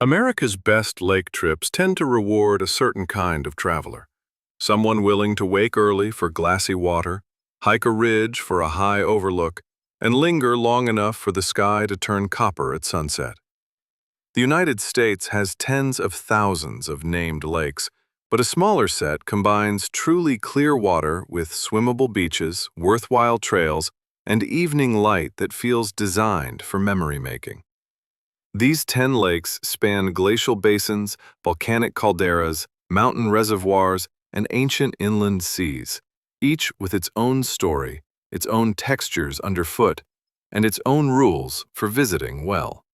America's best lake trips tend to reward a certain kind of traveler. Someone willing to wake early for glassy water, hike a ridge for a high overlook, and linger long enough for the sky to turn copper at sunset. The United States has tens of thousands of named lakes, but a smaller set combines truly clear water with swimmable beaches, worthwhile trails, and evening light that feels designed for memory-making. These 10 lakes span glacial basins, volcanic calderas, mountain reservoirs, and ancient inland seas, each with its own story, its own textures underfoot, and its own rules for visiting well.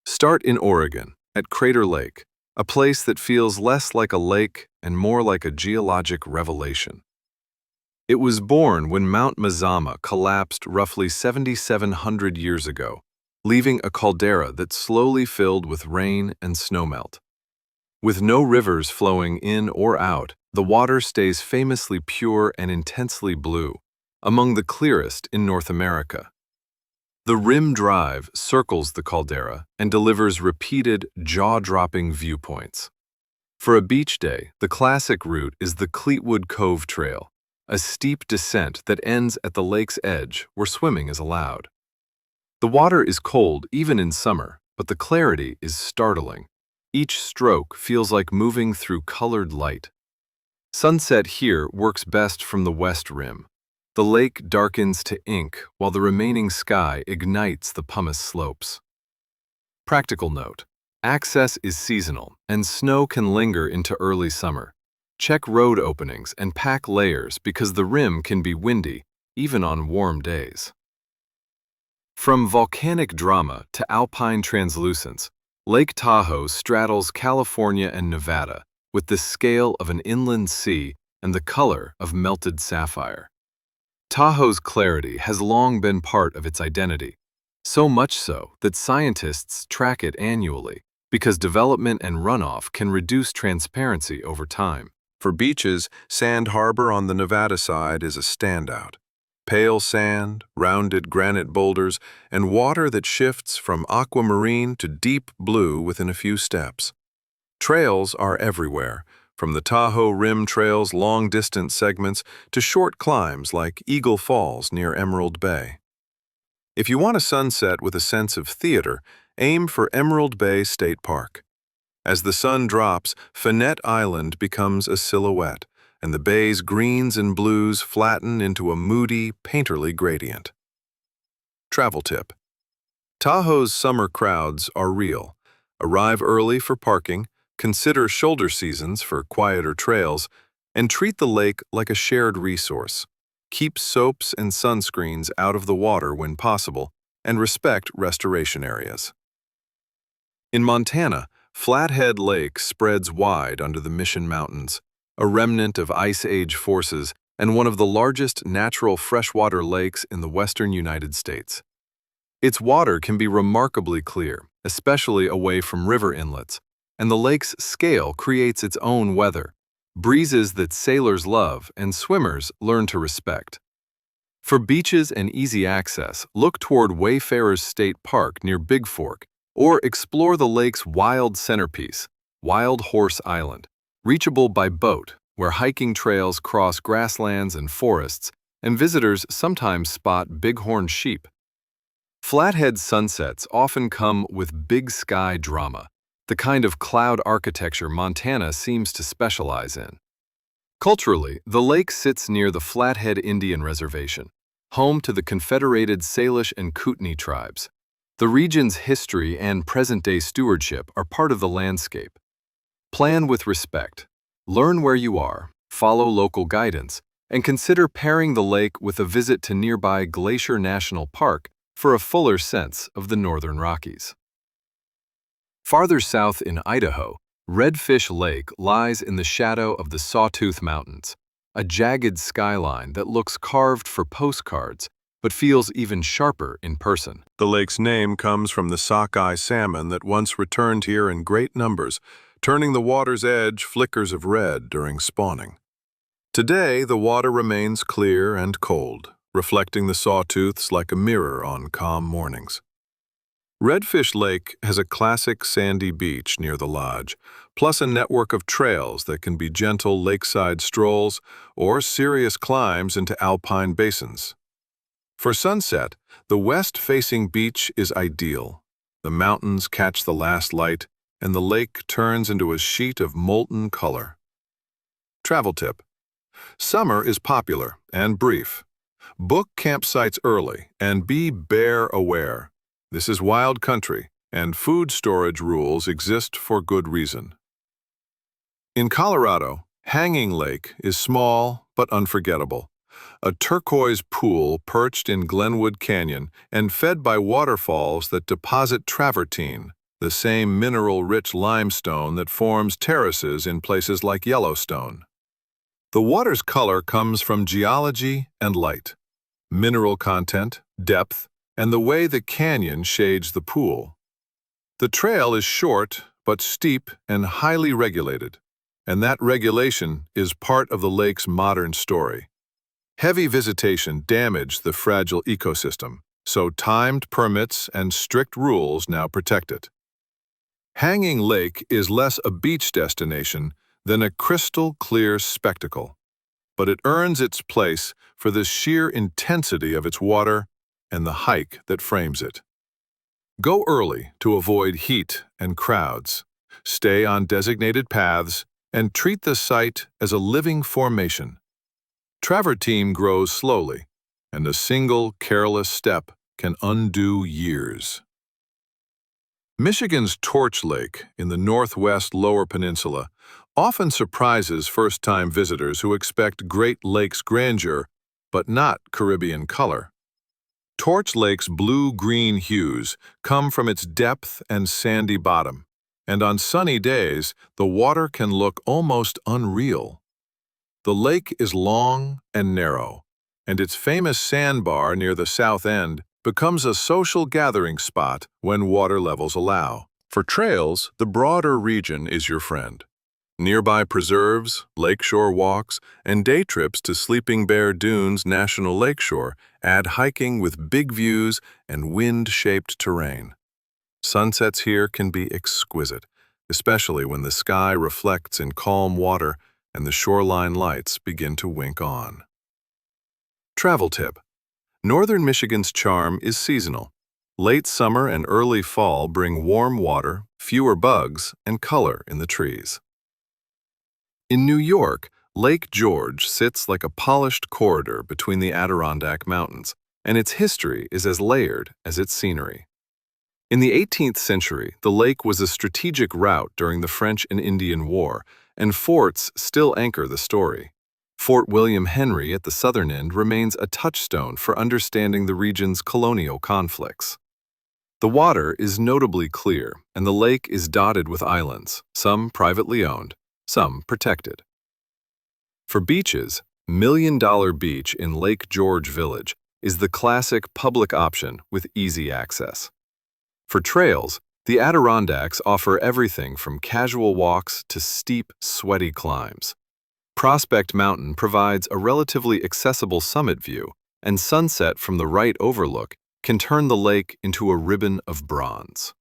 Start in Oregon, at Crater Lake, a place that feels less like a lake and more like a geologic revelation. It was born when Mount Mazama collapsed roughly 7,700 years ago, leaving a caldera that slowly filled with rain and snowmelt. With no rivers flowing in or out, the water stays famously pure and intensely blue, among the clearest in North America. The Rim Drive circles the caldera and delivers repeated, jaw-dropping viewpoints. For a beach day, the classic route is the Cleetwood Cove Trail, a steep descent that ends at the lake's edge where swimming is allowed. The water is cold even in summer, but the clarity is startling. Each stroke feels like moving through colored light. Sunset here works best from the west rim. The lake darkens to ink while the remaining sky ignites the pumice slopes. Practical note: access is seasonal, and snow can linger into early summer. Check road openings and pack layers because the rim can be windy, even on warm days. From volcanic drama to alpine translucence, Lake Tahoe straddles California and Nevada with the scale of an inland sea and the color of melted sapphire. Tahoe's clarity has long been part of its identity, so much so that scientists track it annually because development and runoff can reduce transparency over time. For beaches, Sand Harbor on the Nevada side is a standout. Pale sand, rounded granite boulders, and water that shifts from aquamarine to deep blue within a few steps. Trails are everywhere, from the Tahoe Rim Trail's long-distance segments to short climbs like Eagle Falls near Emerald Bay. If you want a sunset with a sense of theater, aim for Emerald Bay State Park. As the sun drops, Fannette Island becomes a silhouette, and the bay's greens and blues flatten into a moody, painterly gradient. Travel tip: Tahoe's summer crowds are real. Arrive early for parking, consider shoulder seasons for quieter trails, and treat the lake like a shared resource. Keep soaps and sunscreens out of the water when possible, and respect restoration areas. In Montana, Flathead Lake spreads wide under the Mission Mountains, a remnant of Ice Age forces and one of the largest natural freshwater lakes in the western United States. Its water can be remarkably clear, especially away from river inlets, and the lake's scale creates its own weather, breezes that sailors love and swimmers learn to respect. For beaches and easy access, look toward Wayfarers State Park near Big Fork, or explore the lake's wild centerpiece, Wild Horse Island, reachable by boat, where hiking trails cross grasslands and forests, and visitors sometimes spot bighorn sheep. Flathead sunsets often come with big sky drama, the kind of cloud architecture Montana seems to specialize in. Culturally, the lake sits near the Flathead Indian Reservation, home to the Confederated Salish and Kootenai tribes. The region's history and present-day stewardship are part of the landscape. Plan with respect. Learn where you are, follow local guidance, and consider pairing the lake with a visit to nearby Glacier National Park for a fuller sense of the Northern Rockies. Farther south in Idaho, Redfish Lake lies in the shadow of the Sawtooth Mountains, a jagged skyline that looks carved for postcards but feels even sharper in person. The lake's name comes from the sockeye salmon that once returned here in great numbers, turning the water's edge flickers of red during spawning. Today, the water remains clear and cold, reflecting the sawtooths like a mirror on calm mornings. Redfish Lake has a classic sandy beach near the lodge, plus a network of trails that can be gentle lakeside strolls or serious climbs into alpine basins. For sunset, the west-facing beach is ideal. The mountains catch the last light, and the lake turns into a sheet of molten color. Travel tip. Summer is popular and brief. Book campsites early and be bear aware. This is wild country, and food storage rules exist for good reason. In Colorado, Hanging Lake is small but unforgettable. A turquoise pool perched in Glenwood Canyon and fed by waterfalls that deposit travertine, the same mineral-rich limestone that forms terraces in places like Yellowstone. The water's color comes from geology and light, mineral content, depth, and the way the canyon shades the pool. The trail is short but steep and highly regulated, and that regulation is part of the lake's modern story. Heavy visitation damaged the fragile ecosystem, so timed permits and strict rules now protect it. Hanging Lake is less a beach destination than a crystal-clear spectacle, but it earns its place for the sheer intensity of its water and the hike that frames it. Go early to avoid heat and crowds, stay on designated paths, and treat the site as a living formation. Travertine grows slowly, and a single careless step can undo years. Michigan's Torch Lake in the northwest Lower Peninsula often surprises first-time visitors who expect Great Lakes grandeur, but not Caribbean color. Torch Lake's blue-green hues come from its depth and sandy bottom, and on sunny days, the water can look almost unreal. The lake is long and narrow, and its famous sandbar near the south end becomes a social gathering spot when water levels allow. For trails, the broader region is your friend. Nearby preserves, lakeshore walks, and day trips to Sleeping Bear Dunes National Lakeshore add hiking with big views and wind-shaped terrain. Sunsets here can be exquisite, especially when the sky reflects in calm water and the shoreline lights begin to wink on. Travel tip. Northern Michigan's charm is seasonal. Late summer and early fall bring warm water, fewer bugs, and color in the trees. In New York, Lake George sits like a polished corridor between the Adirondack Mountains, and its history is as layered as its scenery. In the 18th century, the lake was a strategic route during the French and Indian War, and forts still anchor the story. Fort William Henry at the southern end remains a touchstone for understanding the region's colonial conflicts. The water is notably clear, and the lake is dotted with islands, some privately owned, some protected. For beaches, Million Dollar Beach in Lake George Village is the classic public option with easy access. For trails, the Adirondacks offer everything from casual walks to steep, sweaty climbs. Prospect Mountain provides a relatively accessible summit view, and sunset from the right overlook can turn the lake into a ribbon of bronze.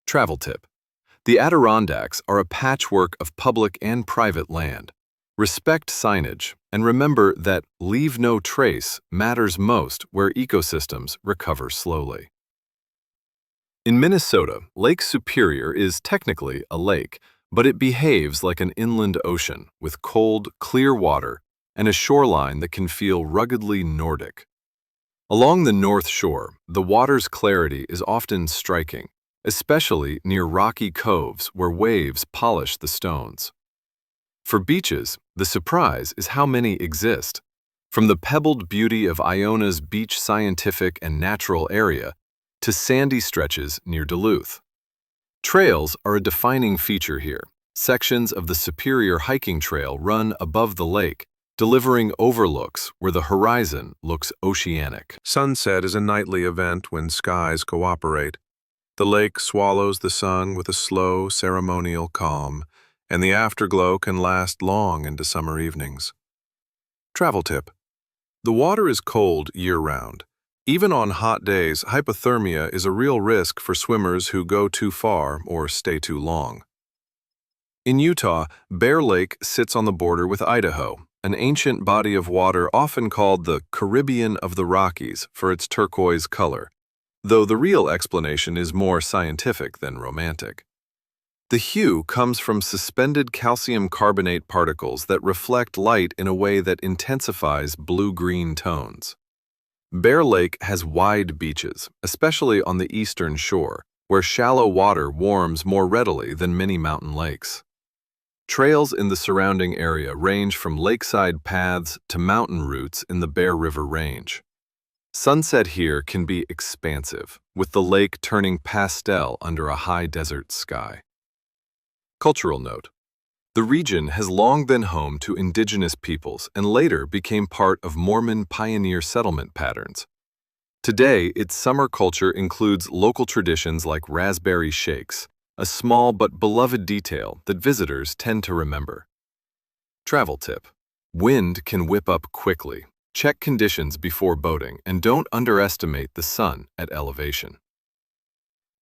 Travel tip. The Adirondacks are a patchwork of public and private land. Respect signage, and remember that leave no trace matters most where ecosystems recover slowly. In Minnesota, Lake Superior is technically a lake, but it behaves like an inland ocean with cold, clear water and a shoreline that can feel ruggedly Nordic. Along the North Shore, the water's clarity is often striking, especially near rocky coves where waves polish the stones. For beaches, the surprise is how many exist. From the pebbled beauty of Iona's beach scientific and natural area to sandy stretches near Duluth. Trails are a defining feature here. Sections of the Superior Hiking Trail run above the lake, delivering overlooks where the horizon looks oceanic. Sunset is a nightly event when skies cooperate. The lake swallows the sun with a slow, ceremonial calm, and the afterglow can last long into summer evenings. Travel tip. The water is cold year-round. Even on hot days, hypothermia is a real risk for swimmers who go too far or stay too long. In Utah, Bear Lake sits on the border with Idaho, an ancient body of water often called the Caribbean of the Rockies for its turquoise color, though the real explanation is more scientific than romantic. The hue comes from suspended calcium carbonate particles that reflect light in a way that intensifies blue-green tones. Bear Lake has wide beaches, especially on the eastern shore, where shallow water warms more readily than many mountain lakes. Trails in the surrounding area range from lakeside paths to mountain routes in the Bear River Range. Sunset here can be expansive, with the lake turning pastel under a high desert sky. Cultural note: the region has long been home to indigenous peoples and later became part of Mormon pioneer settlement patterns. Today, its summer culture includes local traditions like raspberry shakes, a small but beloved detail that visitors tend to remember. Travel tip: wind can whip up quickly. Check conditions before boating and don't underestimate the sun at elevation.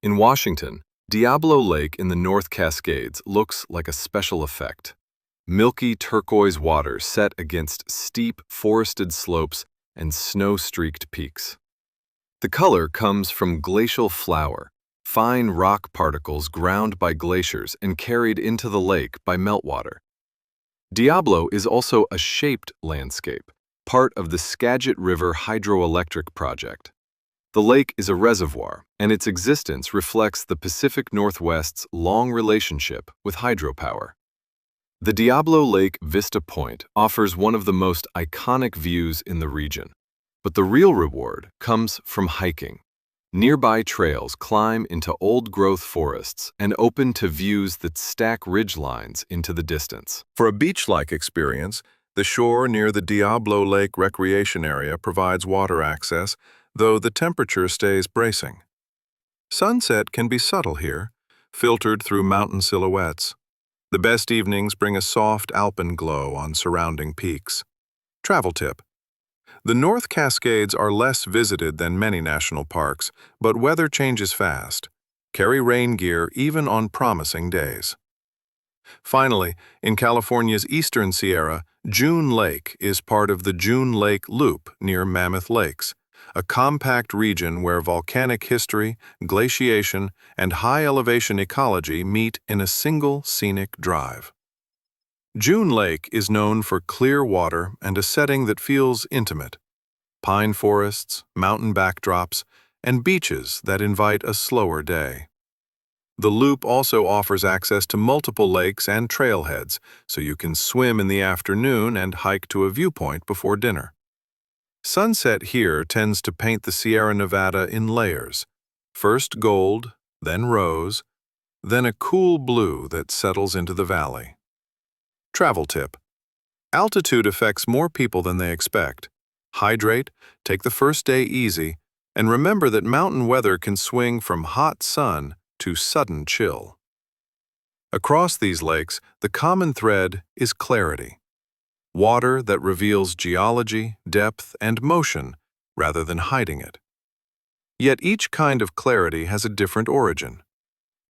In Washington, Diablo Lake in the North Cascades looks like a special effect. Milky turquoise water set against steep, forested slopes and snow-streaked peaks. The color comes from glacial flour, fine rock particles ground by glaciers and carried into the lake by meltwater. Diablo is also a shaped landscape, part of the Skagit River hydroelectric project. The lake is a reservoir, and its existence reflects the Pacific Northwest's long relationship with hydropower. The Diablo Lake Vista Point offers one of the most iconic views in the region, but the real reward comes from hiking. Nearby trails climb into old-growth forests and open to views that stack ridgelines into the distance. For a beach-like experience, the shore near the Diablo Lake recreation area provides water access, though the temperature stays bracing. Sunset can be subtle here, filtered through mountain silhouettes. The best evenings bring a soft alpine glow on surrounding peaks. Travel tip: the North Cascades are less visited than many national parks, but weather changes fast. Carry rain gear even on promising days. Finally, in California's eastern Sierra, June Lake is part of the June Lake Loop near Mammoth Lakes, a compact region where volcanic history, glaciation, and high-elevation ecology meet in a single scenic drive. June Lake is known for clear water and a setting that feels intimate: pine forests, mountain backdrops, and beaches that invite a slower day. The loop also offers access to multiple lakes and trailheads, so you can swim in the afternoon and hike to a viewpoint before dinner. Sunset here tends to paint the Sierra Nevada in layers: first gold, then rose, then a cool blue that settles into the valley. Travel tip: altitude affects more people than they expect. Hydrate, take the first day easy, and remember that mountain weather can swing from hot sun to sudden chill. Across these lakes, the common thread is clarity. Water that reveals geology, depth, and motion rather than hiding it. Yet each kind of clarity has a different origin.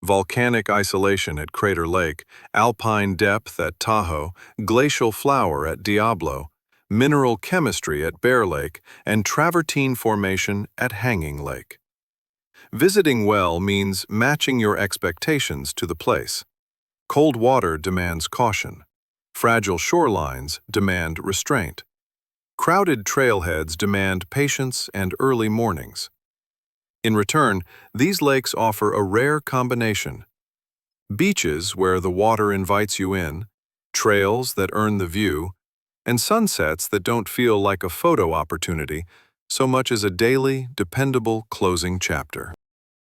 Volcanic isolation at Crater Lake, alpine depth at Tahoe, glacial flower at Diablo, mineral chemistry at Bear Lake, and travertine formation at Hanging Lake. Visiting well means matching your expectations to the place. Cold water demands caution. Fragile shorelines demand restraint. Crowded trailheads demand patience and early mornings. In return, these lakes offer a rare combination: beaches where the water invites you in, trails that earn the view, and sunsets that don't feel like a photo opportunity so much as a daily, dependable closing chapter.